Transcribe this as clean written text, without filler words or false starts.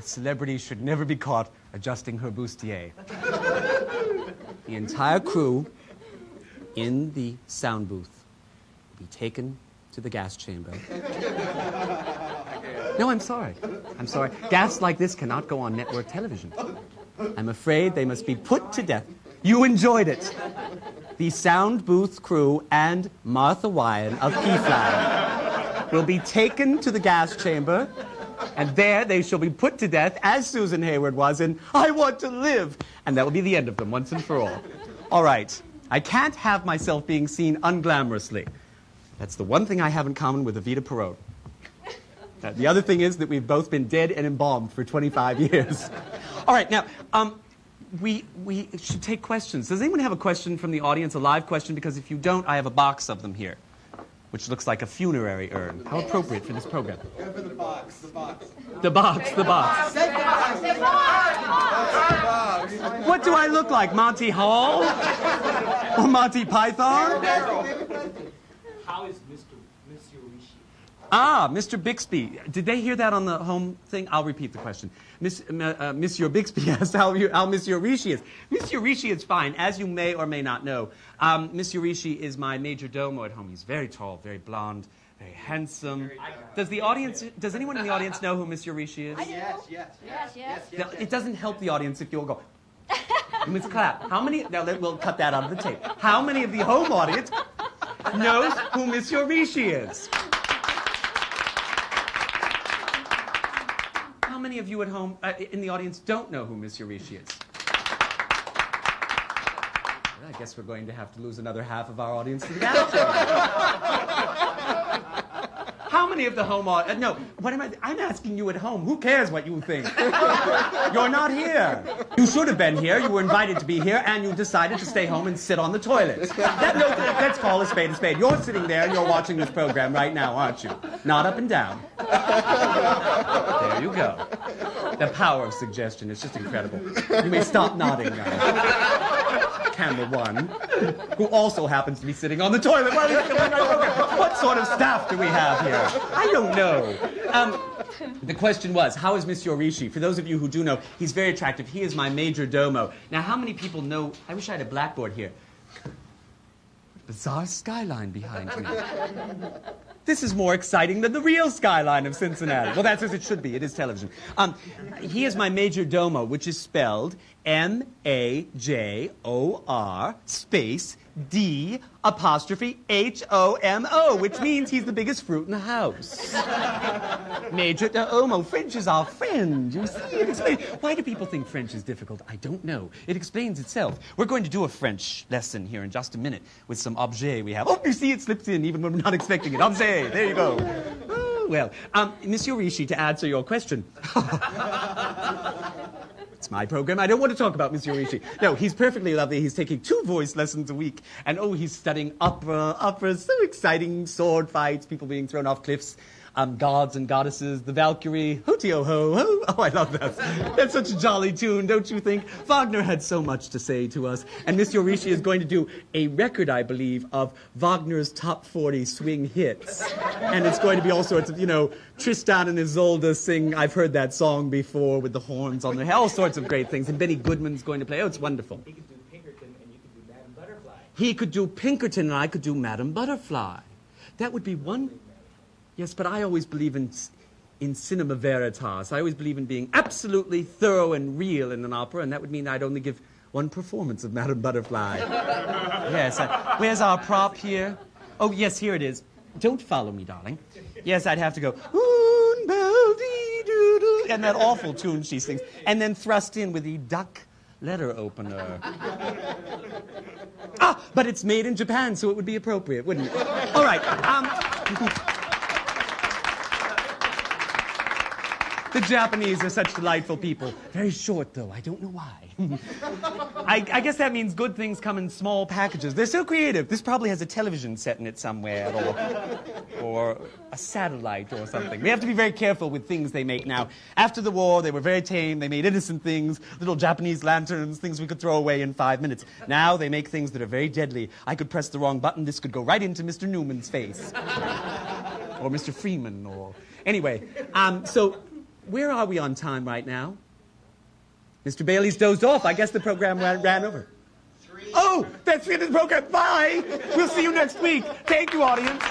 celebrity should never be caught adjusting her bustier. The entire crew in the sound booth will be taken to the gas chamber. No, I'm sorry. I'm sorry. Gas like this cannot go on network television. I'm afraid they must be put to death. You enjoyed it. The sound booth crew and Martha Wyan of Key-Flag will be taken to the gas chamber, and there they shall be put to death, as Susan Hayward was in I Want to Live. And that will be the end of them, once and for all. All right. I can't have myself being seen unglamorously. That's the one thing I have in common with Evita Peron. The other thing is that we've both been dead and embalmed for 25 years. All right, now, we should take questions. Does anyone have a question from the audience, a live question? Because if you don't, I have a box of them here, which looks like a funerary urn. How appropriate for this program. Go for the box, the box. The box, the box. What do I look like, Monty Hall? Or Monty Python? How is Monsieur Rishi? Ah, Mr. Bixby. Did they hear that on the home thing? I'll repeat the question. Monsieur Bixby asked how Monsieur Rishi is. Monsieur Rishi is fine, as you may or may not know. Monsieur Rishi is my major domo at home. He's very tall, very blonde, very handsome. Does anyone in the audience know who Monsieur Rishi is? Yes. It doesn't help the audience if you'll go, let's clap. How many, now we'll cut that out of the tape. How many of the home audience knows who Monsieur Rishi is? How many of you at home, in the audience, don't know who Monsieur Rishi is? Well, I guess we're going to have to lose another half of our audience to the gas chamber. How many of the home audience, no, what am I'm asking you at home. Who cares what you think? You're not here. You should have been here. You were invited to be here, and you decided to stay home and sit on the toilet. Let's call a spade a spade. You're sitting there, and you're watching this program right now, aren't you? Not up and down. There you go. The power of suggestion is just incredible. You may stop nodding now. Camera one, who also happens to be sitting on the toilet while he's filming our program. What sort of staff do we have here? I don't know. The question was, how is Monsieur Rishi? For those of you who do know, he's very attractive. He is my major domo. Now, how many people know... I wish I had a blackboard here. Bizarre skyline behind me. This is more exciting than the real skyline of Cincinnati. Well, that's as it should be. It is television. He is my major domo, which is spelled M-A-J-O-R space D''H-O-M-O, which means he's the biggest fruit in the house. Major domo. French is our friend. You see, it explains. Why do people think French is difficult? I don't know. It explains itself. We're going to do a French lesson here in just a minute with some objets we have. Oh, you see, it slips in even when we're not expecting it. Objet. There you go. Oh, well, Monsieur Rishi, to answer your question. It's my program. I don't want to talk about Monsieur Rishi. No, he's perfectly lovely. He's taking 2 voice lessons a week. And, he's studying opera. Opera, so exciting. Sword fights, people being thrown off cliffs. Gods and goddesses, the Valkyrie, hooty-oh-ho, oh, I love that. That's such a jolly tune, don't you think? Wagner had so much to say to us. And Monsieur Rishi is going to do a record, I believe, of Wagner's top 40 swing hits. And it's going to be all sorts of, Tristan and Isolde sing, I've heard that song before with the horns on their head, all sorts of great things. And Benny Goodman's going to play. Oh, it's wonderful. He could do Pinkerton and you could do Madame Butterfly. He could do Pinkerton and I could do Madame Butterfly. That would be one... Yes, but I always believe in cinema veritas. I always believe in being absolutely thorough and real in an opera, and that would mean I'd only give one performance of Madame Butterfly. Yes. Where's our prop here? Oh, yes, here it is. Don't follow me, darling. Yes, I'd have to go, and that awful tune she sings, and then thrust in with the duck letter opener. But it's made in Japan, so it would be appropriate, wouldn't it? All right. The Japanese are such delightful people. Very short, though. I don't know why. I guess that means good things come in small packages. They're so creative. This probably has a television set in it somewhere, or a satellite or something. We have to be very careful with things they make now. After the war, they were very tame. They made innocent things, little Japanese lanterns, things we could throw away in 5 minutes. Now they make things that are very deadly. I could press the wrong button. This could go right into Mr. Newman's face. Or Mr. Freeman, or... Anyway, so... where are we on time right now? Mr. Bailey's dozed off. I guess the program ran over. Oh, that's the end of the program. Bye. We'll see you next week. Thank you, audience.